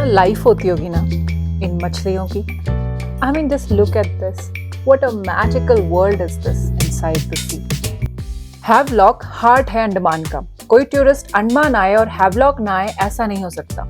Life होती होगी ना इन मछलियों की। I mean, just look at this. What a magical world is this inside the sea. Havelock heart है अंडमान का। कोई टूरिस्ट अंडमान आए और हैवलॉक ना आए ऐसा नहीं हो सकता।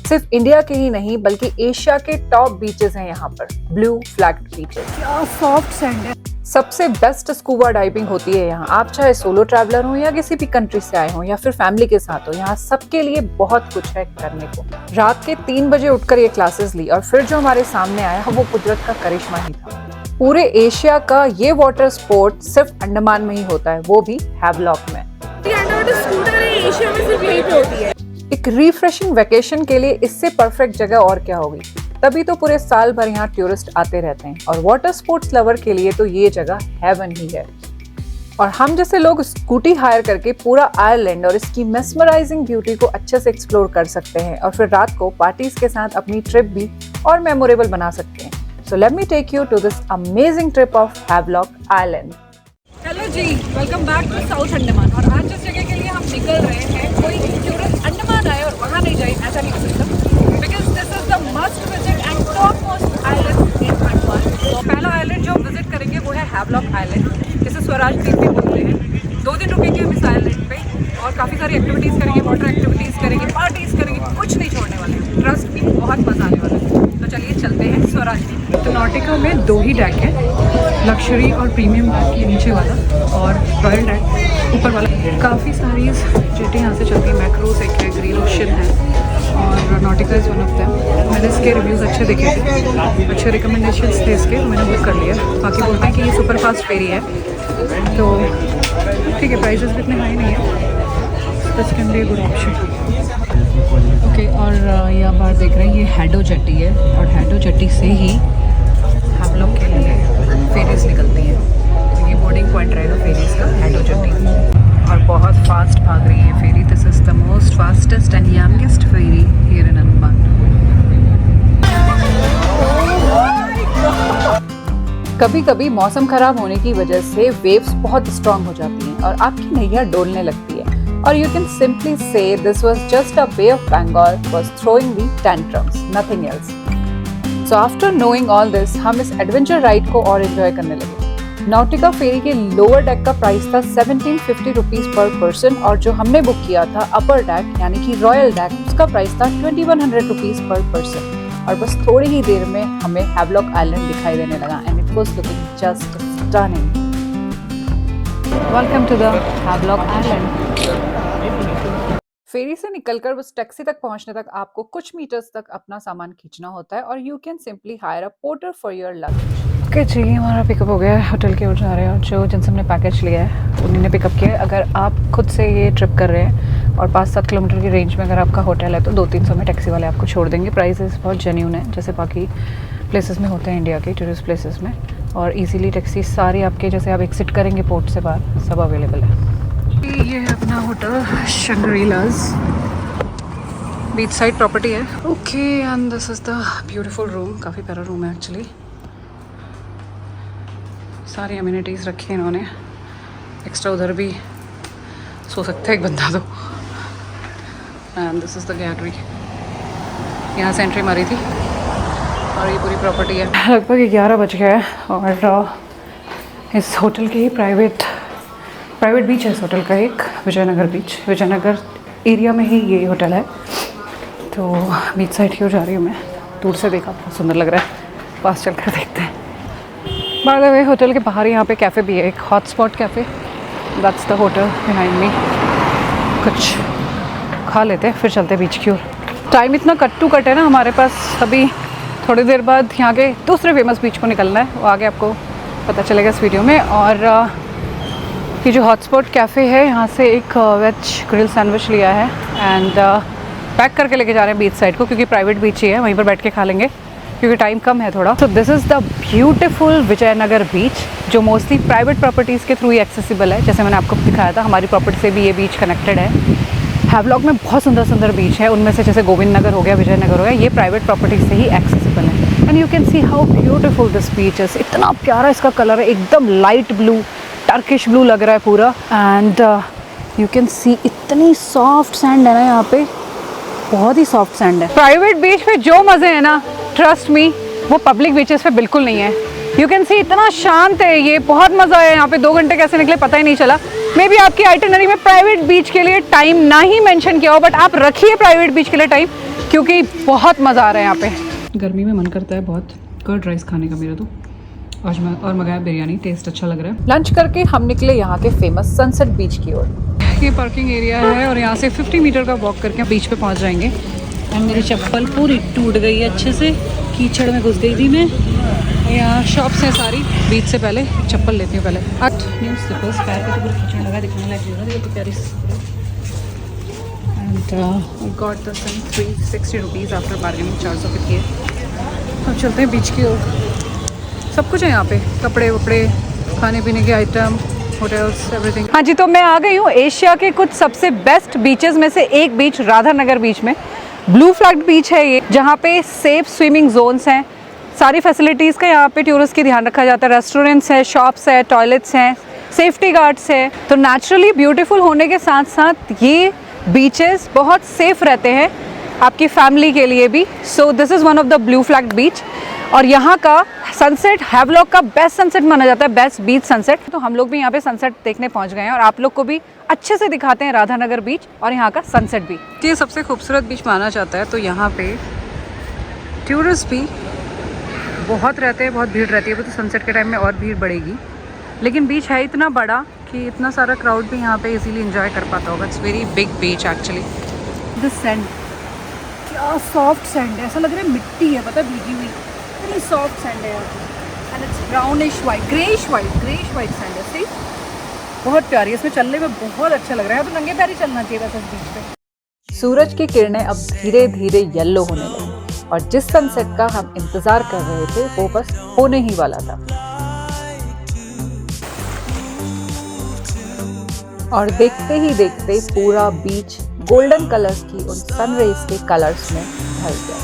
सिर्फ इंडिया के ही नहीं बल्कि एशिया के टॉप बीचेस हैं यहाँ पर, ब्लू फ्लैग्ड बीचेस। क्या सॉफ्ट सैंड है। सबसे बेस्ट स्कूबा डाइविंग होती है यहाँ। आप चाहे सोलो ट्रैवलर हो या किसी भी कंट्री से आए हो या फिर फैमिली के साथ हो, यहाँ सबके लिए बहुत कुछ है करने को। रात के 3 बजे उठकर ये क्लासेस ली और फिर जो हमारे सामने आया वो कुदरत का करिश्मा ही था। पूरे एशिया का ये वाटर स्पोर्ट सिर्फ अंडमान में ही होता है, वो भी हैवलॉक में। एशिया में सिर्फ यही पे होती है। एक रिफ्रेशिंग वेकेशन के लिए इससे परफेक्ट जगह और क्या होगी। तभी तो पूरे साल भर यहाँ टूरिस्ट आते रहते हैं और वाटर स्पोर्ट्स लवर के लिए तो ये जगह हेवन ही है। और हम जैसे लोग स्कूटी हायर करके पूरा आयरलैंड और इसकी मेस्मराइजिंग ब्यूटी को अच्छे से एक्सप्लोर कर सकते हैं और फिर रात को पार्टीज के साथ अपनी ट्रिप भी और मेमोरेबल बना सकते हैं। So let me take you to this amazing trip of Havelock Island. Hello ji, welcome back to South Andaman. और आज जिस जगह के लिए हम निकल रहे हैं, कोई टूरिस्ट अंडमान आए और वहाँ नहीं जाए ऐसा नहीं हो सकता, because this is the must visit and top most island in Andaman. तो पहला आइलैंड जो हम विजिट करेंगे वो है हैवलॉक आइलैंड, जिसे स्वराज द्वीप भी बोलते हैं। 2 दिन रुकेंगे हम इस आइलैंड पे और काफ़ी सारी एक्टिविटीज़ करेंगे, वाटर एक्टिविटीज़ करेंगे, पार्टीज़ करेंगे, कुछ नहीं छोड़ने वाले हैं। ट्रस्ट भी बहुत मजा आने वाला है। तो चलिए चलते हैं स्वराज द्वीप। तो नॉटिका में 2 ही डेक है, लग्जरी और प्रीमियम डेक ये नीचे वाला और रॉयल डेक ऊपर वाला। काफ़ी सारी जेटें यहाँ से चलती हैं, मैक्रोस एक है, ग्रीन ओशन है और नॉटिका इज़ वन ऑफ देम। मैंने इसके रिव्यूज़ अच्छे देखे थे, अच्छे रिकमेंडेशंस थे इसके, तो मैंने बुक कर लिया। बाकी बोलते हैं कि ये सुपर फास्ट फेरी है, तो ठीक है, प्राइसेस भी इतने हाई नहीं है, this can be a good option. Okay, और ये आप बाहर देख रहे हैं, ये हैडो जेट्टी है और हैडो जेट्टी से ही हैवलॉक के लिए फेरीज निकलती हैं। तो ये बोर्डिंग पॉइंट रहेगा फेरीज का, हैडो जेट्टी। और बहुत फास्ट भाग रही है ferry. This is the most fastest and youngest ferry here in Andaman. कभी कभी मौसम खराब होने की वजह से वेव्स बहुत स्ट्रांग हो जाती हैं और आपकी नैया डोलने लगती है और you can simply say this was just a Bay of Bengal was throwing the tantrums, nothing else. So after knowing all this, हम इस एडवेंचर राइड को और एंजॉय करने लगे। नॉटिका फेरी के लोअर डेक का प्राइस था 1750 रुपीज पर पर्सन और जो हमने बुक किया था अपर डेक यानी कि रॉयल डेक, उसका प्राइस था 2100 रुपीज पर पर्सन। और बस थोड़ी ही देर में हमें हैवलॉक आइलैंड दिखाई देने लगा and it was looking just stunning. Welcome to the Havelock island. Ferry से निकलकर बस टैक्सी तक पहुंचने तक आपको कुछ मीटर्स तक अपना सामान खींचना होता है और you can simply hire a porter for your luggage. Okay जी, हमारा पिकअप हो गया है, होटल की ओर जा रहे हैं और जो जिनसे हमने पैकेज लिया है उन्हीं ने पिकअप किया है। अगर आप खुद से ये ट्रिप कर रहे हैं और 5-7 किलोमीटर की रेंज में अगर आपका होटल है तो 200-300 में टैक्सी वाले आपको छोड़ देंगे। प्राइसेस बहुत जेन्युइन है, जैसे बाकी प्लेसेस में होते हैं इंडिया के टूरिस्ट प्लेसेस में। और इजीली टैक्सी सारी आपके, जैसे आप एग्जिट करेंगे पोर्ट से बाहर, सब अवेलेबल है। ये है अपना होटल शंग्रीलाज, बीच साइड प्रॉपर्टी है। Okay, and this is the beautiful room. काफ़ी प्यारा रूम है एक्चुअली। सारी अम्यूनिटीज़ रखी हैं इन्होंने, एक्स्ट्रा उधर भी सो सकता है एक बंदा तो। And this is the gallery, यहाँ से एंट्री मारी थी और ये पूरी प्रॉपर्टी है। लगभग 11 बज गया है और इस होटल की प्राइवेट बीच है इस होटल का, एक विजयनगर बीच, विजयनगर एरिया में ही ये होटल है। तो बीच साइड की ओर जा रही हूँ मैं। दूर से देखा बहुत सुंदर लग रहा है, पास चल कर देखते हैं। बाय द वे, होटल के बाहर यहाँ पे कैफ़े भी है, एक hotspot cafe. That's the hotel behind me. कुछ खा लेते हैं फिर चलते बीच की ओर। टाइम इतना कट टू कट है ना हमारे पास, अभी थोड़ी देर बाद यहाँ के दूसरे फेमस बीच को निकलना है, वो आगे आपको पता चलेगा इस वीडियो में। और ये जो हॉटस्पॉट कैफ़े है, यहाँ से एक वेज ग्रिल सैंडविच लिया है एंड पैक करके लेके जा रहे हैं बीच साइड को, क्योंकि प्राइवेट बीच ही है, वहीं पर बैठ के खा लेंगे क्योंकि टाइम कम है थोड़ा। तो this is the beautiful Vijayanagar beach, जो मोस्टली प्राइवेट प्रॉपर्टीज़ के थ्रू ही एक्सेसिबल है। जैसे मैंने आपको दिखाया था, हमारी प्रॉपर्टी से भी ये बीच कनेक्टेड है। हैवलॉक में बहुत सुंदर सुंदर बीच है, उनमें से जैसे गोविंद नगर हो गया, विजयनगर हो गया, ये प्राइवेट प्रॉपर्टी से ही एक्सेसिबल है। And you can see how beautiful this beach is. इतना प्यारा इसका कलर है, एकदम लाइट ब्लू, टर्किश ब्लू लग रहा है पूरा। एंड यू कैन सी इतनी सॉफ्ट सैंड है ना यहाँ पे, बहुत ही सॉफ्ट सैंड है। प्राइवेट बीच पे जो मज़े हैं ना, ट्रस्ट मी, वो पब्लिक बीचेस पे बिल्कुल नहीं है। यू कैन सी इतना शांत है ये, बहुत मज़ा आया यहाँ पे। 2 घंटे कैसे निकले पता ही नहीं चला। मे बी आपकी आइटिनरी में प्राइवेट बीच के लिए टाइम ना ही मेंशन किया हो, बट आप रखिए प्राइवेट बीच के लिए टाइम, क्योंकि बहुत मज़ा आ रहा है यहाँ पे। गर्मी में मन करता है बहुत कर्ड राइस खाने का मेरा तो। आज मैं और मंगाया बिरयानी, टेस्ट अच्छा लग रहा है। लंच करके हम निकले यहाँ के फेमस सनसेट बीच की ओर। ये पार्किंग एरिया है और यहाँ से 50 मीटर का वॉक करके बीच पे पहुँच जाएंगे। एंड मेरी चप्पल पूरी टूट गई है, अच्छे से कीचड़ में घुस गई थी मैं। यहाँ शॉप्स हैं सारी। बीच से पहले चप्पल लेती हूँ पहले। 8 न्यू स्लीपर्स, पैर पे तो पूरा कीचड़ लगा, दिखने लग गया तो प्यारी। And got the some 360 rupees after bargaining, 400 के किए। अब चलते हैं बीच की ओर। सब कुछ है यहाँ पे, कपड़े वपड़े, खाने पीने के आइटम, होटल्स, एवरीथिंग। हाँ जी, तो मैं आ गई हूँ एशिया के कुछ सबसे बेस्ट बीचेस में से एक बीच, राधानगर बीच में। ब्लू फ्लैग बीच है ये, जहाँ पे सेफ स्विमिंग जोन्स हैं। सारी फैसिलिटीज़ का यहाँ पे टूरिस्ट की ध्यान रखा जाता है। रेस्टोरेंट्स है, शॉप्स है, टॉयलेट्स हैं, सेफ्टी गार्ड्स है। तो नेचुरली ब्यूटीफुल होने के साथ साथ ये बीचेस बहुत सेफ रहते हैं आपकी फैमिली के लिए भी। So this is one of the blue flag beach. और यहाँ का सनसेट हैवलॉक का बेस्ट सनसेट माना जाता है, बेस्ट बीच सनसेट। तो हम लोग भी यहाँ पे सनसेट देखने पहुँच गए हैं और आप लोग को भी अच्छे से दिखाते हैं राधानगर बीच और यहाँ का सनसेट भी। ये सबसे खूबसूरत बीच माना जाता है। तो यहाँ पे टूरिस्ट भी बहुत रहते हैं, बहुत भीड़ रहती है। वो तो सनसेट के टाइम में और भीड़ बढ़ेगी, लेकिन बीच है इतना बड़ा कि इतना सारा क्राउड भी यहाँ पे इजीली एंजॉय कर पाता होगा। It's very big beach actually. This sand, क्या सॉफ्ट सैंड है, ऐसा लग रहा है मिट्टी है, पता है, भीगी हुई। इतनी सॉफ्ट सैंड है यहाँ पे। And it's brownish white, greyish white sand है। सी, बहुत प्यारी है, इसमें चलने में बहुत अच्छा लग रहा है। तो नंगे पैर ही चलना चाहिए वैसे इस बीच पे। सूरज की किरणें अब धीरे धीरे येलो होने लगी और जिस सनसेट का हम इंतजार कर रहे थे वो बस होने ही वाला था। और देखते ही देखते पूरा बीच गोल्डन कलर्स की उन सनरेज के कलर्स में ढल गया।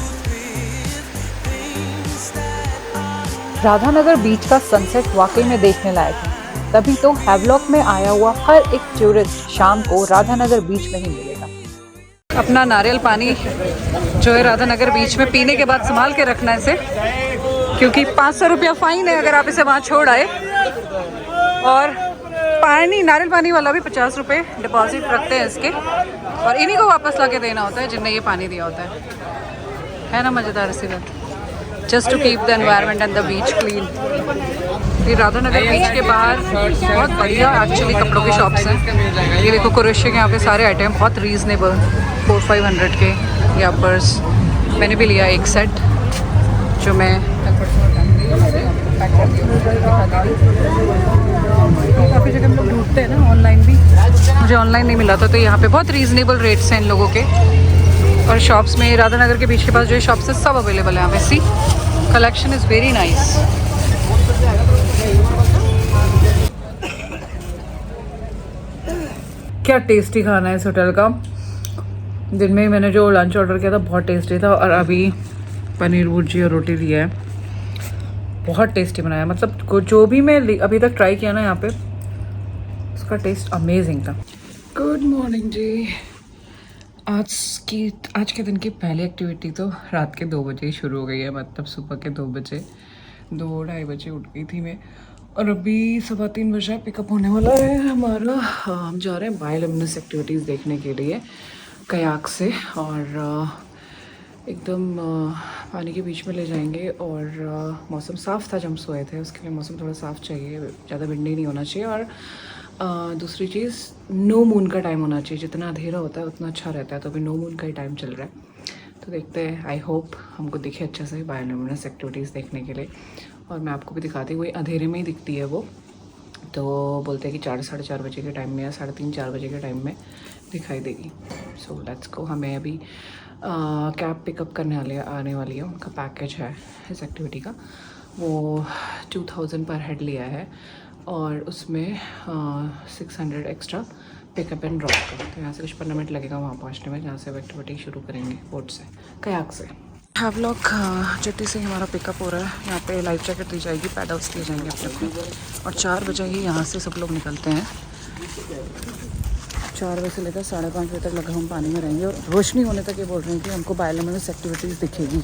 राधानगर बीच का सनसेट वाकई में देखने लायक है। तभी तो हैवलॉक में आया हुआ हर एक टूरिस्ट शाम को राधानगर बीच में ही मिलेगा। अपना नारियल पानी जो है राधानगर बीच में पीने के बाद संभाल के रखना है इसे, क्योंकि 500 रुपया फाइन है अगर आप इसे वहाँ छोड़ आए। और पानी, नारियल पानी वाला भी 50 रुपये डिपॉजिट रखते हैं इसके, और इन्हीं को वापस ला के देना होता है जिनने ये पानी दिया होता है ना। मज़ेदार सी बात, just to keep the environment and the beach clean. ये राधानगर बीच के बाहर बहुत बढ़िया एक्चुअली कपड़ों की शॉप्स हैं। ये देखो क्रोशिया के यहाँ पे सारे आइटम बहुत रीज़नेबल, 400-500 के या पर्स। मैंने भी लिया एक सेट जो मैं काफ़ी जगह हम लोग ढूंढते हैं ना ऑनलाइन भी, मुझे ऑनलाइन नहीं मिला था। तो यहाँ पे बहुत रीज़नेबल रेट्स हैं इन लोगों के। और शॉप्स में राधानगर के बीच के पास जो है शॉप्स है सब अवेलेबल है यहाँ पे। सी, कलेक्शन इज़ वेरी नाइस। क्या टेस्टी खाना है इस होटल का। दिन में मैंने जो लंच ऑर्डर किया था बहुत टेस्टी था, और अभी पनीर भुर्जी और रोटी दिया है, बहुत टेस्टी बनाया। मतलब जो भी मैं अभी तक ट्राई किया ना यहाँ पे, उसका टेस्ट अमेजिंग था। गुड मॉर्निंग जी। आज के दिन की पहली एक्टिविटी तो रात के 2 बजे ही शुरू हो गई है। मतलब सुबह के 2 बजे, 2-2:30 बजे उठ गई थी मैं, और अभी 3:15 बजे पिकअप होने वाला है हमारा। हम जा रहे हैं बायोलुमिनेंस एक्टिविटीज़ देखने के लिए कयाक से, और एकदम पानी के बीच में ले जाएंगे। और मौसम साफ़ था जब हम सोए थे, उसके लिए मौसम थोड़ा साफ़ चाहिए, ज़्यादा विंडी नहीं होना चाहिए। और दूसरी चीज़, नो मून का टाइम होना चाहिए। जितना अंधेरा होता है उतना अच्छा रहता है, तो अभी नो मून का ही टाइम चल रहा है। तो देखते हैं, आई होप हमको दिखे अच्छे से बायोलुमिनेंस एक्टिविटीज़ देखने के लिए। और मैं आपको भी दिखाती हूँ, वही अंधेरे में ही दिखती है वो। तो बोलते हैं कि 4-4:30 बजे के टाइम में या 3:30-4 बजे के टाइम में दिखाई देगी। So let's go. हमें अभी कैब पिकअप करने आने वाली है, उनका पैकेज है इस एक्टिविटी का। वो 2000 पर हेड लिया है, और उसमें 600 एक्स्ट्रा पिकअप एंड ड्रॉप का। तो यहाँ से कुछ 15 मिनट लगेगा वहाँ पहुँचने में, जहाँ से वो एक्टिविटी शुरू करेंगे बोट से, कयाक से। हैवलॉक जेटी से हमारा पिकअप हो रहा है। यहाँ पे लाइफ जैकेट दी जाएगी, पैडल्स दिए जाएंगे अपने को, और 4 बजे ही यहाँ से सब लोग निकलते हैं। 4 बजे से लेकर 5:30 बजे तक लगा हम पानी में रहेंगे और रोशनी होने तक ये बोल रहे हैं कि हमको बायोलुमिनेस एक्टिविटीज़ दिखेगी।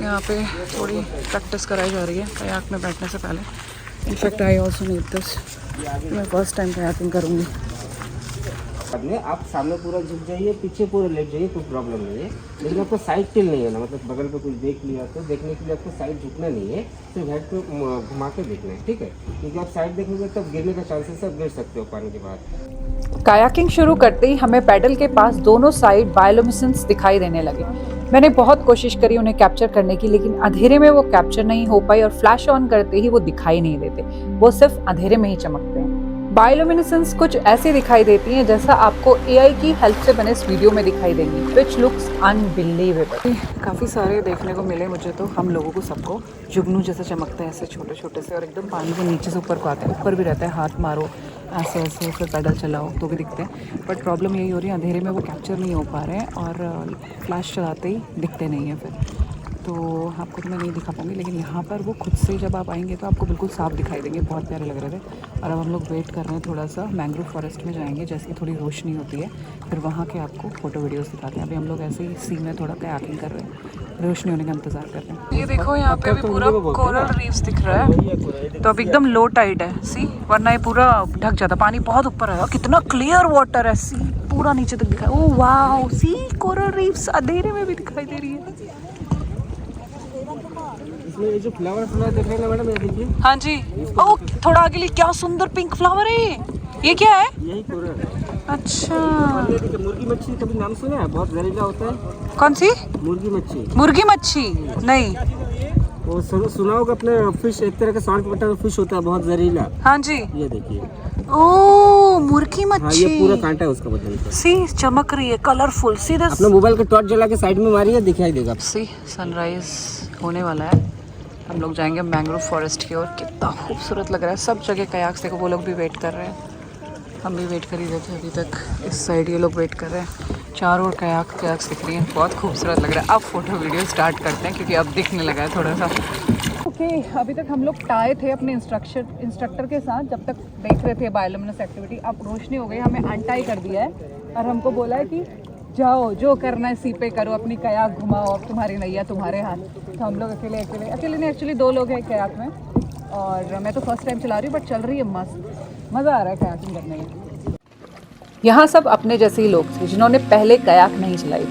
यहाँ पे थोड़ी प्रैक्टिस कराई जा रही है कयाक में बैठने से पहले। In fact I also need this, मैं फर्स्ट टाइम कयाकिंग करूँगी। आप सामने पूरा झुक जाइए, पीछे पूरा लेट जाइए, कोई प्रॉब्लम नहीं है। लेकिन आपको साइड टिल नहीं है ना, मतलब बगल पे कुछ देख लिया तो देखने के लिए आपको साइड झुकना नहीं है, सिर्फ हेड पे घुमा के देखना है, ठीक है? क्योंकि आप साइड देखेंगे तो गिरने का चांसेस है, गिर सकते हो पानी के बाद। कायाकिंग शुरू करते ही हमें पैडल के पास दोनों साइड बायोलुमिनेसेंस दिखाई देने लगे। मैंने बहुत कोशिश करी उन्हें कैप्चर करने की, लेकिन अंधेरे में वो कैप्चर नहीं हो पाई और फ्लैश ऑन करते ही वो दिखाई नहीं देते, वो सिर्फ अंधेरे में ही चमकते हैं। बायोलुमिनेसेंस कुछ ऐसी दिखाई देती हैं जैसा आपको एआई की हेल्प से बने इस वीडियो में दिखाई देंगी, व्हिच लुक्स अनबिलीवेबल। काफ़ी सारे देखने को मिले मुझे, तो हम लोगों को सबको जुगनू जैसे चमकते हैं, ऐसे छोटे छोटे से, और एकदम पानी के नीचे से ऊपर को आते हैं। ऊपर भी रहता है, हाथ मारो ऐसे ऐसे, फिर पैडल चलाओ तो भी दिखते हैं। बट प्रॉब्लम यही हो रही है, अंधेरे में वो कैप्चर नहीं हो पा रहे हैं और फ्लैश चलाते ही दिखते नहीं हैं फिर। तो आपको तो मैं नहीं दिखा पाऊँगी, लेकिन यहाँ पर वो खुद से जब आप आएंगे तो आपको बिल्कुल साफ दिखाई देंगे। बहुत प्यारे लग रहे थे। और अब हम लोग वेट कर रहे हैं, थोड़ा सा मैंग्रोव फॉरेस्ट में जाएंगे, जैसे थोड़ी रोशनी होती है, फिर वहाँ के आपको फोटो वीडियोस दिखाते हैं। अभी हम लोग ऐसे ही सी में थोड़ा कयाकिंग कर रहे हैं, रोशनी होने का इंतजार कर रहे हैं। ये देखो यहाँ पे भी पूरा कोरल रीफ्स दिख रहा है, तो अब एकदम लो टाइड है, सी, वरना ये पूरा ढक जाता। पानी बहुत ऊपर है, कितना क्लियर वाटर है, सी पूरा नीचे तक दिखा। ओह वाओ, सी कोरल रीफ्स अंधेरे में भी दिखाई दे रही है। इसमें ये जो फ्लावर देख रहे हैं ना मैडम, ये देखिए। हाँ जी, ओह थोड़ा आगे लिए, क्या सुंदर पिंक फ्लावर है ये क्या है? यही कोरल है। अच्छा, और ये देखिए मुर्गी मच्छी, कभी नाम सुना है? बहुत जहरीला होता है। कौन सी? मुर्गी मच्छी। मुर्गी मच्छी नहीं। वो सुना होगा अपने, फिश, एक तरह का सॉल्ट वाटर फिश होता है, बहुत जहरीला। हाँ जी, ये देखिए। ओह मुर्गी हाँ, मच्छी। ये पूरा कांटा है उसका बदन का। सी चमक रही है, कलरफुल। सी दिस, अपने मोबाइल का टॉर्च जला के साइड में मारिए, दिखाई देगा। सी सनराइज होने वाला है, हम लोग जाएंगे मैंग्रोव फॉरेस्ट की ओर। कितना खूबसूरत लग रहा है, सब जगह कयाक्स देखो, वो लोग भी वेट कर रहे हैं, हम भी वेट कर ही रहे थे अभी तक। इस साइड ये लोग वेट कर रहे हैं, चारों ओर कयाक्स दिख रही हैं, बहुत खूबसूरत लग रहा है। अब फोटो वीडियो स्टार्ट करते हैं, क्योंकि अब दिखने लगा है थोड़ा सा। ओके, अभी तक हम लोग टाए थे अपने इंस्ट्रक्टर के साथ, जब तक देख रहे थे बायोलुमिनेस एक्टिविटी। अब रोशनी हो गई, हमें अनटाई कर दिया है और हमको बोला है कि जाओ, जो करना है सी पे करो, अपनी कयाक घुमाओ, अब तुम्हारी नैया तुम्हारे हाथ। तो हम लोग अकेले नहीं, एक्चुअली 2 लोग हैं कयाक में, और मैं तो फर्स्ट टाइम चला रही हूँ, बट चल रही है मस्त, मज़ा आ रहा है कयाकिंग करने में। यहाँ सब अपने जैसे ही लोग थे जिन्होंने पहले कयाक नहीं चलाई,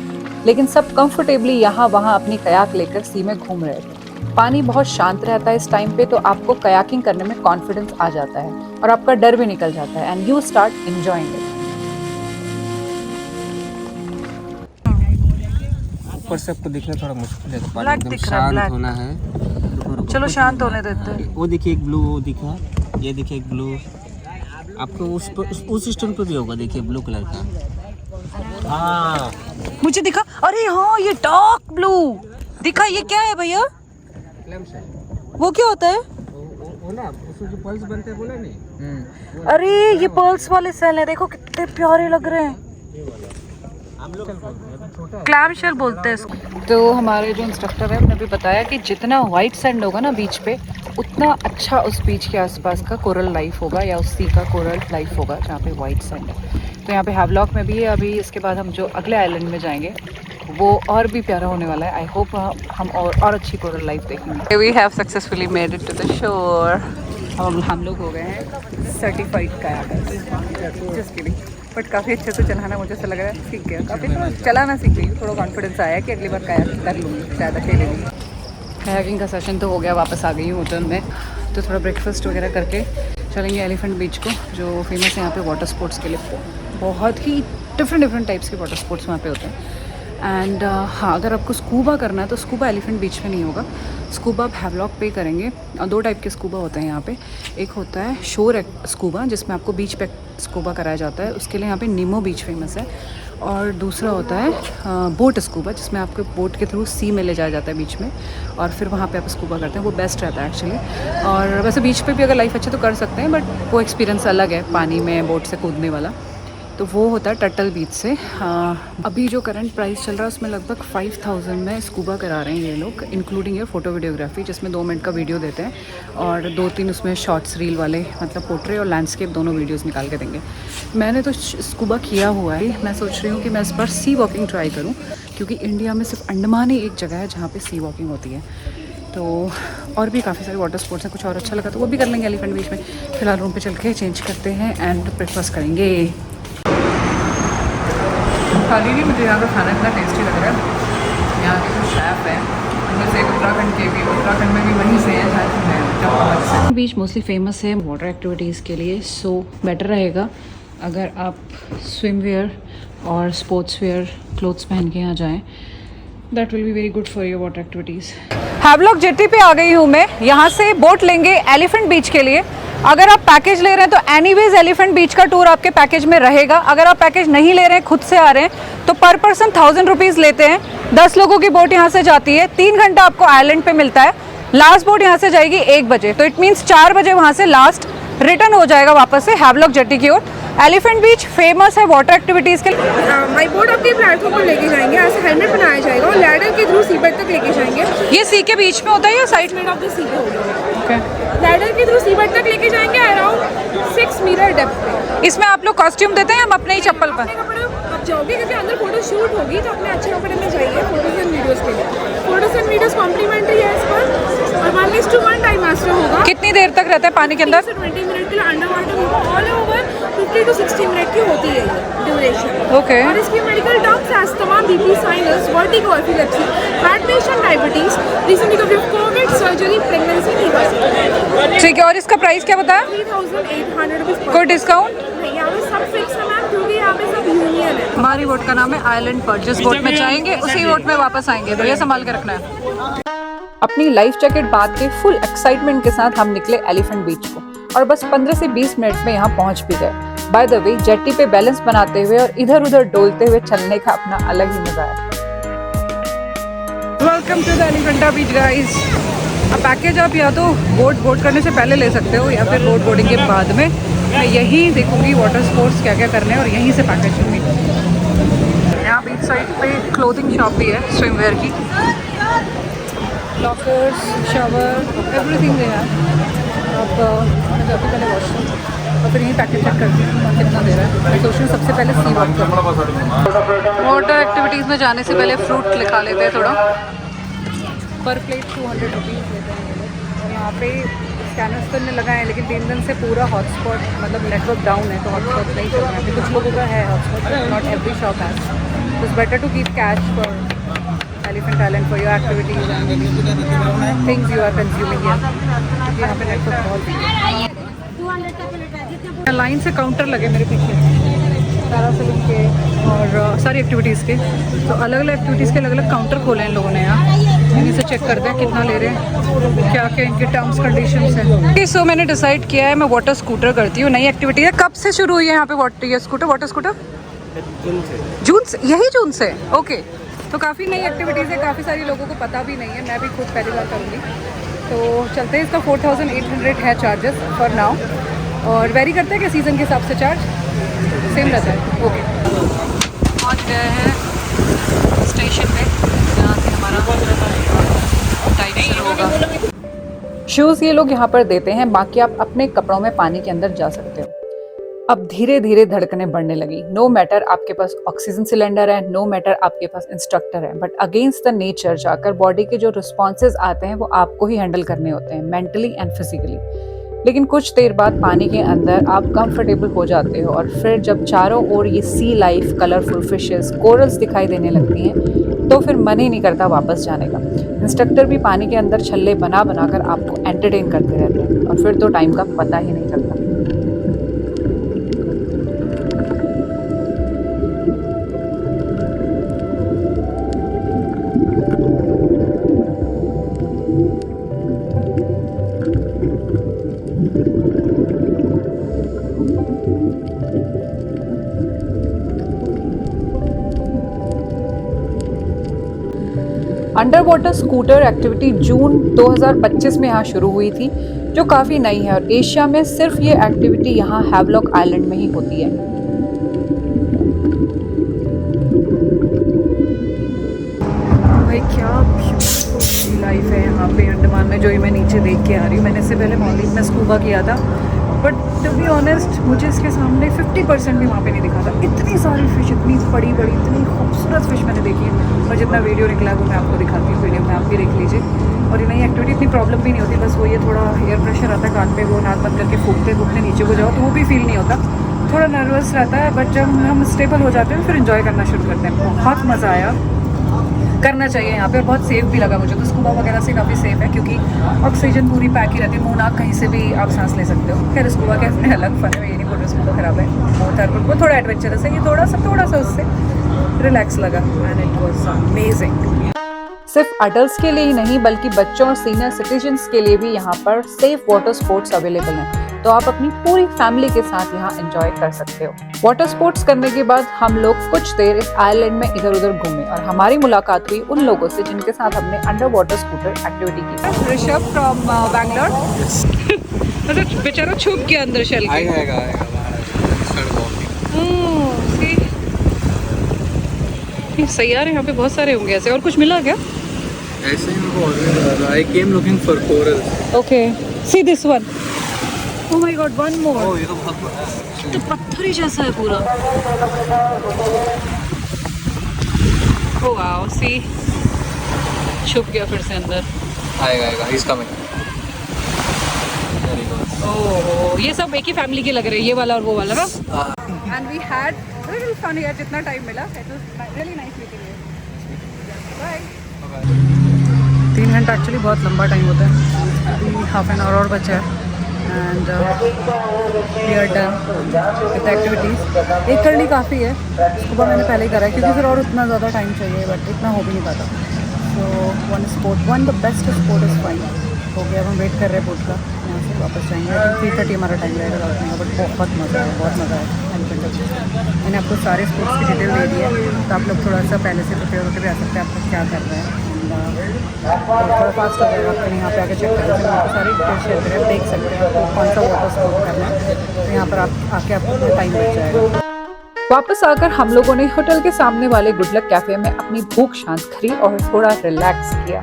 लेकिन सब कंफर्टेबली यहाँ वहाँ अपनी कयाक लेकर सी में घूम रहे थे। पानी बहुत शांत रहता है इस टाइम पे, तो आपको कयाकिंग करने में कॉन्फिडेंस आ जाता है और आपका डर भी निकल जाता है, and you start enjoying it. ऊपर से आपको दिखना थोड़ा मुश्किल है, तो पानी ब्लैक एकदम दिख रहा है, शांत ब्लैक। होना है। चलो शांत होने देते हैं। वो देखिए एक ब्लू, वो दिखा, ये देखिए एक ब्लू, आपको उस स्टोन पे भी होगा, देखिए ब्लू कलर का। हाँ मुझे दिखा, अरे हाँ ये डार्क ब्लू दिखा। ये क्या है भैया? वो क्या होता है? वो ना, उसमें जो पल्स बनते हैं, बोला नहीं? अरे ये पर्ल्स वाले सेल है, देखो कितने प्यारे लग रहे हैं। क्लैम शेल बोलते हैं इसको। तो हमारे जो इंस्ट्रक्टर है उन्होंने भी बताया कि जितना वाइट सैंड होगा ना बीच पे, उतना अच्छा उस बीच के आसपास का कोरल लाइफ होगा, या उस सी का कोरल लाइफ होगा जहाँ पे वाइट सैंड है। तो यहाँ पे हैवलॉक में भी है। अभी इसके बाद हम जो अगले आइलैंड में जाएंगे वो और भी प्यारा होने वाला है। आई होप हम और अच्छी कोरल लाइफ देखेंगे। We have successfully made it to the shore. अब हम लोग हो गए हैं certified kayakers. Just kidding, but काफ़ी अच्छे से चलाना मुझे ऐसा लग रहा है सीख गया, काफ़ी थोड़ा चलाना सीख गई, थोड़ा कॉन्फिडेंस आया कि अगली बार कयाकिंग कर लूँगी, शायद अकेले भी। कयाकिंग का सेशन तो हो गया, वापस आ गई हूँ होटल में, तो थोड़ा ब्रेकफास्ट वगैरह करके चलेंगे एलिफेंट बीच को, जो फेमस है यहाँ पे वाटर स्पोर्ट्स के लिए। बहुत ही डिफरेंट टाइप्स के वाटर स्पोर्ट्स वहाँ पे होते हैं। एंड हाँ, अगर आपको स्कूबा करना है तो स्कूबा एलिफेंट बीच में नहीं होगा, स्कूबा आप हैवलॉक पे करेंगे। 2 टाइप के स्कूबा होते हैं यहाँ पे। एक होता है शोर स्कूबा, जिसमें आपको बीच पे स्कूबा कराया जाता है, उसके लिए यहाँ पे निमो बीच फेमस है। और दूसरा होता है बोट स्कूबा, जिसमें आपको बोट के थ्रू सी में ले जाया जाता है बीच में, और फिर वहाँ पे आप स्कूबा करते हैं। वो बेस्ट रहता है एक्चुअली। और वैसे बीच पे भी अगर लाइफ अच्छे तो कर सकते हैं, बट वो एक्सपीरियंस अलग है पानी में बोट से कूदने वाला। तो वो होता है टटल बीच से। अभी जो करंट प्राइस चल रहा है उसमें लगभग 5000 में स्कूबा करा रहे हैं ये लोग, इंक्लूडिंग ये फ़ोटो वीडियोग्राफी, जिसमें 2 मिनट का वीडियो देते हैं और 2-3 उसमें शॉर्ट्स रील वाले, मतलब पोर्ट्रे और लैंडस्केप दोनों वीडियोस निकाल के देंगे। मैंने तो स्कूबा किया हुआ है, मैं सोच रही हूँ कि मैं इस बार सी वॉकिंग ट्राई करूँ, क्योंकि इंडिया में सिर्फ अंडमान ही एक जगह है जहाँ पर सी वॉकिंग होती है। तो और भी काफ़ी सारे वाटर स्पोर्ट्स हैं, कुछ और अच्छा लगा तो वो भी कर लेंगे एलिफेंट बीच में। फिलहाल रूम पे चल के चेंज करते हैं एंड ब्रेकफास्ट करेंगे। खाली नहीं, मुझे यहाँ का खाना इतना टेस्टी लग रहा है। यहाँ के जो शेफ़ हैं उनमें से एक उत्तराखंड के भी, उत्तराखंड में भी वहीं से हैं जहाँ बीच मोस्टली फेमस है वाटर एक्टिविटीज़ के लिए, सो बेटर रहेगा अगर आप स्विम वेयर और स्पोर्ट्स वेयर क्लोथ्स पहन के यहाँ जाएँ। That will be very good for your water activities. Havelock jetty पे आ गई हूँ मैं। यहाँ से बोट लेंगे एलिफेंट बीच के लिए। अगर आप पैकेज ले रहे हैं तो एनीवेज एलिफेंट बीच का टूर आपके पैकेज में रहेगा। अगर आप पैकेज नहीं ले रहे हैं, खुद से आ रहे हैं, तो पर पर्सन 1000 रुपीज़ लेते हैं। 10 लोगों की बोट यहाँ से जाती है। 3 घंटा आपको आइलैंड पे मिलता है। लास्ट बोट यहाँ से जाएगी 1 बजे, तो इट मीन्स 4 बजे वहाँ से लास्ट रिटर्न हो जाएगा वापस से हैवलॉक जेट्टी की ओर। एलिफेंट बीच फेमस है वाटर एक्टिविटीज़ के लिए। माई बोट आपके प्लेटफॉर्म पर लेके जाएंगे, ऐसे हेलमेट बनाया जाएगा और लैडर के थ्रू सी बेड तक लेके जाएंगे। ये सी के बीच में होता है या साइड में? ऑफ द सी पे होगा। लैडर के थ्रू सी बेड तक लेके जाएंगे अराउंड 6 मीटर डेप्थ पे। इसमें आप लोग कॉस्ट्यूम देते हैं, हम अपने ही चप्पल पर? अपने कपड़े आप जाओगे क्योंकि अंदर फोटो शूट होगी, तो अपने अच्छे कपड़े में जाइए फोटोज एंड वीडियोस के लिए। फोटोज एंड वीडियोस कॉम्प्लीमेंट्री है इस पर, और 1:1 टाइम मास्टर होगा। कितनी देर तक रहता है पानी के अंदर? 20 मिनट के लिए अंडर वाटर होगा। ऑल ओवर 50 to 60 मिनट की होती है ये ड्यूरेशन। ओके। और इसकी medical terms asthma, BP, sinus, vertigo, epilepsy, heart patient, diabetes, recent recovery of Covid, surgery, pregnancy नहीं कर सकते। ठीक है, और इसका प्राइस क्या बताया? 3800 रुपीज़। कोई डिस्काउंट? नहीं, यहाँ पे सब फिक्स है मैम, क्योंकि यहाँ पे सब यूनियन है। हमारी बोट का नाम है आइलैंड पर। जिस बोट में जाएंगे उसी बोट में वापस आएंगे, तो ये संभाल के रखना है। अपनी लाइफ जैकेट बांध के फुल एक्साइटमेंट के साथ हम निकले एलिफेंट बीच को, और बस 15 से 20 मिनट में यहाँ पहुँच भी गए। बाय द वे, जेट्टी पे बैलेंस बनाते हुए और इधर उधर डोलते हुए चलने का अपना अलग ही मजा है। Welcome to the Elephanta beach guys. अब पैकेज आप या तो बोट करने से पहले ले सकते हो या फिर बोट बोर्डिंग के बाद में। मैं यही देखूंगी वाटर स्पोर्ट्स क्या क्या करने हैं और यहीं से पैकेज लूँगी। यहाँ बीच साइड पे क्लोथिंग शॉप भी है, स्विम वेयर की, लॉकर्स, शावर, एवरीथिंग दे है। आप मैं जाती पहले वॉशरूम और फिर यहीं पैकेज चेक करती हूँ कितना दे रहा है। मैं सोच रही हूँ सबसे पहले सी वॉक करूँ। वाटर एक्टिविटीज़ में जाने से पहले फ्रूट लिखा लेते हैं थोड़ा। पर प्लेट 200 रुपीज़ लेते हैं ये लोग। और यहाँ पे स्कैनर्स करने लगाए हैं, लेकिन 3 दिन से पूरा हॉटस्पॉट, मतलब नेटवर्क डाउन है, तो हॉटस्पॉट नहीं चल रहा है। कुछ लोगों का है hotspot, not every shop has. It's better to keep cash for Elephant Island for your activities and things you are consuming here. यहाँ पे नेटवर्क बहुत है। लाइन से काउंटर लगे मेरे पीछे पैरासेलिंग के और सारी एक्टिविटीज़ के, तो अलग अलग एक्टिविटीज़ के अलग अलग काउंटर खोले हैं इन लोगों ने यहाँ। इन्हीं से चेक करते हैं कितना ले रहे हैं, क्या क्या इनके टर्म्स कंडीशंस हैं। सो मैंने डिसाइड किया है मैं वाटर स्कूटर करती हूँ। नई एक्टिविटी है। कब से शुरू हुई है यहाँ पे वाटर स्कूटर? जून से? यही जून से? ओके। तो काफ़ी नई एक्टिविटीज़ है, काफ़ी सारी लोगों को पता भी नहीं है। मैं भी खुद पहली बार करूँगी। तो चलते हैं। इसका 4800 है चार्जेस फॉर नाउ, और वेरी करते हैं कि सीज़न के हिसाब से चार्ज सेम रहता है। ओके, पहुँच गए हैं स्टेशन पे, जहाँ से हमारा टाइम शुरू होगा। शूज़ ये लोग यहाँ पर देते हैं, बाकी आप अपने कपड़ों में पानी के अंदर जा सकते हो। अब धीरे धीरे धड़कनें बढ़ने लगी। नो मैटर आपके पास ऑक्सीजन सिलेंडर है, नो मैटर आपके पास इंस्ट्रक्टर है, बट अगेंस्ट द नेचर जाकर बॉडी के जो रिस्पॉन्सेज आते हैं वो आपको ही हैंडल करने होते हैं, मेंटली एंड फिजिकली। लेकिन कुछ देर बाद पानी के अंदर आप कंफर्टेबल हो जाते हो, और फिर जब चारों ओर ये सी लाइफ, कलरफुल फिशेस, कोरल्स दिखाई देने लगती हैं, तो फिर मन ही नहीं करता वापस जाने का। इंस्ट्रक्टर भी पानी के अंदर छल्ले बना बनाकर आपको एंटरटेन करते रहते हैं, और फिर तो टाइम का पता ही नहीं चलता। अंडर वाटर स्कूटर एक्टिविटी जून 2025 में यहाँ शुरू हुई थी, जो काफ़ी नई है, और एशिया में सिर्फ ये एक्टिविटी यहाँ हैवलॉक आइलैंड में ही होती है। भाई क्या ब्यूटीफुल लाइफ है यहाँ पे अंडमान में, जो ही मैं नीचे देख के आ रही हूँ। मैंने इससे पहले मॉलदीव में स्कूबा किया था, बट टू बी ऑनेस्ट मुझे इसके सामने 50% भी वहाँ पे नहीं दिखा था। इतनी सारी फिश, इतनी बड़ी बड़ी, इतनी खूबसूरत फिश मैंने देखी है, और जितना वीडियो निकला है वो मैं आपको दिखाती हूँ। वीडियो में आप भी देख लीजिए। और ये नई एक्टिविटी, इतनी प्रॉब्लम भी नहीं होती, बस वो ये थोड़ा एयर प्रेशर आता है कान पे, वो नाक बंद करके फूकते फूकते नीचे को जाओ तो वो भी फील नहीं होता, थोड़ा नर्वस रहता है। बट जब हम स्टेबल हो जाते हैं फिर एंजॉय करना शुरू करते हैं। बहुत मज़ा आया, करना चाहिए यहाँ पे, और बहुत सेफ़ भी लगा मुझे। तो स्कूबा वगैरह से काफ़ी सेफ़ है, क्योंकि ऑक्सीजन पूरी पैक ही रहती है, मुँह नाक कहीं से भी आप सांस ले सकते हो। खैर स्कूबा के अपने अलग फन है, ये नहीं बोल रहे स्कूबा खराब है, वो थोड़ा एडवेंचरस है, ये थोड़ा सा उससे रिलैक्स लगा, एंड इट वाज अमेजिंग। सिर्फ अडल्ट्स के लिए ही नहीं बल्कि बच्चों और सीनियर सिटीजन्स के लिए भी यहाँ पर सेफ वाटर स्पोर्ट्स अवेलेबल हैं, तो आप अपनी पूरी फैमिली के साथ यहाँ एंजॉय कर सकते हो। वाटर स्पोर्ट्स करने के बाद हम लोग कुछ देर इस आइलैंड में इधर उधर घूमे, और हमारी मुलाकात हुई उन लोगों से जिनके साथ हमने अंडर वाटर स्कूटर एक्टिविटी की। ऋषभ फ्रॉम बैंगलोर, मतलब बेचारा छुप गया अंदर चल के। आएगा सही यार, यहाँ पे बहुत सारे होंगे ऐसे। और कुछ मिला क्या? ऐसे ही मेरे को ऑलरेडी लगा था। I came looking for corals. Okay, see this one. Oh my God, one more. Oh ये तो बहुत बड़ा है। तो पत्थर ही जैसा है पूरा। ओह वाओ, सी छुप गया फिर से अंदर। आएगा he's coming. ओह, ये सब एक ही फैमिली के लग रहे हैं, ये वाला और वो वाला ना। And we had little fun here, जितना टाइम मिला। It was really nice meeting you. Bye. 3 घंटा एक्चुअली बहुत लंबा टाइम होता है। अभी हाफ एन आवर और बचा है, and we are done with activities. एक करनी काफ़ी है, स्कूबा मैंने पहले ही करा है, क्योंकि फिर और उतना ज़्यादा टाइम चाहिए, बट इतना हो भी नहीं पाता। So one the best sport is fine. हो गया, अब हम वेट कर रहे हैं बोट का, यहाँ से वापस जाएंगे। 3:30 हमारा टाइम रहेगा लौटने का, बट बहुत मज़ा आया, बहुत मज़ा आया। मैंने आपको सारे स्पोर्ट्स की डिटेल दे दी है, तो आप लोग थोड़ा सा पहले से प्रिपेयर होकर भी आ सकते हैं, आपको क्या कर रहे हैं। थोड़ा फास्ट हो जाएगा, आपको यहाँ पे आके चेक करें, तो आपको सारी डिटेल शेयर करें, आप देख सकते हैं आपको कौन सा वाटर स्पोर्ट करना है, तो यहाँ पर आप आके आपको टाइम लग जाएगा। वापस आकर हम लोगों ने होटल के सामने वाले गुडलक कैफे में अपनी भूख शांत करी और थोड़ा रिलैक्स किया।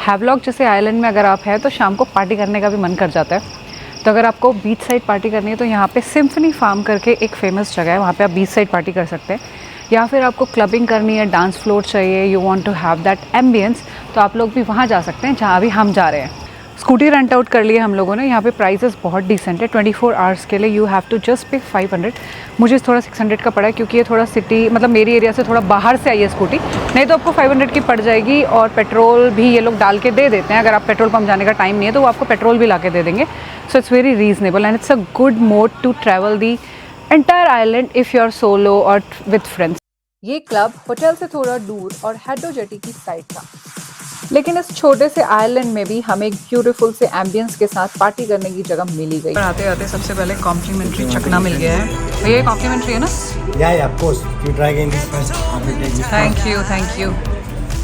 हैवलॉक जैसे आइलैंड में अगर आप हैं तो शाम को पार्टी करने का भी मन कर जाता है। तो अगर आपको बीच साइड पार्टी करनी है तो यहाँ पे सिम्फनी फार्म करके एक फेमस जगह है, वहाँ पे आप बीच साइड पार्टी कर सकते हैं। या फिर आपको क्लबिंग करनी है, डांस फ्लोर चाहिए, you want to have that ambience, तो आप लोग भी वहाँ जा सकते हैं जहाँ अभी हम जा रहे हैं। स्कूटी रेंट आउट कर लिए हम लोगों ने। यहाँ पे प्राइसेस बहुत डिसेंट है। 24 आवर्स के लिए यू हैव टू जस्ट पे 500। मुझे थोड़ा 600 का पड़ा है, क्योंकि ये थोड़ा सिटी, मतलब मेरी एरिया से थोड़ा बाहर से आई है स्कूटी, नहीं तो आपको 500 की पड़ जाएगी। और पेट्रोल भी ये लोग डाल के दे देते हैं, अगर आप पेट्रोल पंप जाने का टाइम नहीं है तो वो आपको पेट्रोल भी ला के दे देंगे। So it's very reasonable and it's a good mode to travel the entire island if you are solo or with friends. ये क्लब होटल से थोड़ा दूर और हेडो जेटी की साइड था, लेकिन इस छोटे से आइलैंड में भी हमें एक ब्यूटीफुल से एम्बियंस के साथ पार्टी करने की जगह मिली गई। आते आते सबसे पहले कॉम्प्लीमेंट्री चखना मिल गया है। भैया कॉम्प्लीमेंट्री है ना? Yeah, of course. You try again this first. I will take this. Thank you.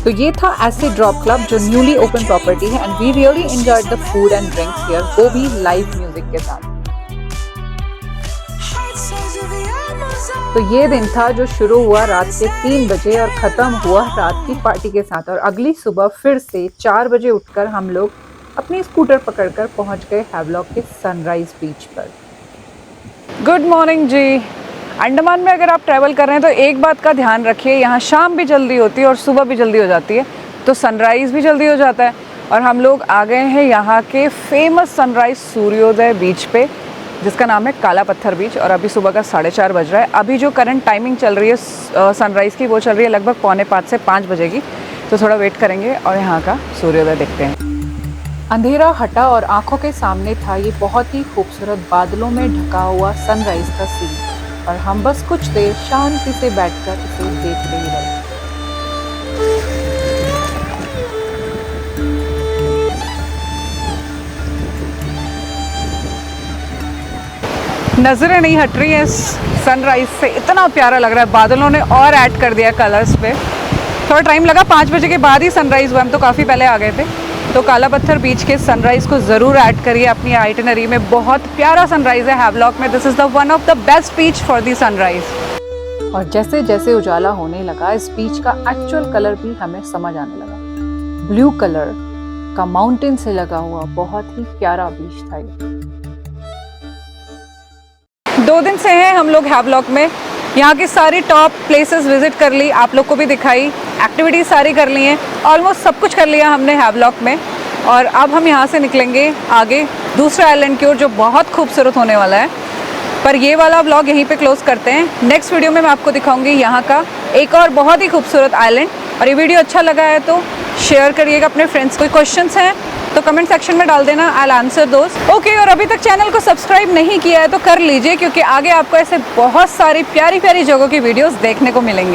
तो ये था एसिड ड्रॉप क्लब, जो न्यूली ओपन प्रॉपर्टी है, and we really enjoyed the food and drinks here, वो भी लाइव म्यूजिक के साथ। तो ये दिन था जो शुरू हुआ रात के 3 बजे और ख़त्म हुआ रात की पार्टी के साथ। और अगली सुबह फिर से 4 बजे उठकर हम लोग अपनी स्कूटर पकड़कर पहुंच गए हैवलॉक के सनराइज बीच पर। गुड मॉर्निंग जी। अंडमान में अगर आप ट्रैवल कर रहे हैं तो एक बात का ध्यान रखिए, यहाँ शाम भी जल्दी होती है और सुबह भी जल्दी हो जाती है, तो सनराइज़ भी जल्दी हो जाता है। और हम लोग आ गए हैं यहाँ के फेमस सनराइज़ सूर्योदय बीच पे, जिसका नाम है काला पत्थर बीच। और अभी सुबह का 4:30 बज रहा है। अभी जो करंट टाइमिंग चल रही है सनराइज़ की, वो चल रही है लगभग 4:45 से 5 बजे की। तो थोड़ा वेट करेंगे और यहाँ का सूर्योदय देखते हैं। अंधेरा हटा और आंखों के सामने था ये बहुत ही खूबसूरत बादलों में ढका हुआ सनराइज का सीन, और हम बस कुछ देर शांति से बैठकर इसे देखते ही रहे। नज़रें नहीं हट रही हैं इस सनराइज़ से, इतना प्यारा लग रहा है। बादलों ने और ऐड कर दिया कलर्स पे। थोड़ा टाइम लगा, 5 बजे के बाद ही सनराइज़ हुआ, हम तो काफ़ी पहले आ गए थे। तो काला पत्थर बीच के सनराइज़ को ज़रूर ऐड करिए अपनी आइटिनरी में। बहुत प्यारा सनराइज़ है हैवलॉक में। This is the one of the best beach for the sunrise. और जैसे जैसे उजाला होने लगा इस बीच का एक्चुअल कलर भी हमें समझ आने लगा। ब्लू कलर का माउंटेन से लगा हुआ बहुत ही प्यारा बीच था ये। 2 दिन से हैं हम लोग हैवलॉक में। यहाँ की सारी टॉप प्लेसेस विजिट कर ली, आप लोग को भी दिखाई, एक्टिविटीज़ सारी कर ली हैं, ऑलमोस्ट सब कुछ कर लिया हमने हैवलॉक में। और अब हम यहाँ से निकलेंगे आगे दूसरे आइलैंड की ओर जो बहुत खूबसूरत होने वाला है। पर ये वाला व्लॉग यहीं पे क्लोज करते हैं। नेक्स्ट वीडियो में मैं आपको दिखाऊंगी यहाँ का एक और बहुत ही खूबसूरत आइलैंड। और ये वीडियो अच्छा लगा है तो शेयर करिएगा अपने फ्रेंड्स। कोई क्वेश्चंस हैं तो कमेंट सेक्शन में डाल देना, I will answer those. Okay, और अभी तक चैनल को सब्सक्राइब नहीं किया है तो कर लीजिए, क्योंकि आगे आपको ऐसे बहुत सारी प्यारी प्यारी जगहों की वीडियोस देखने को मिलेंगे।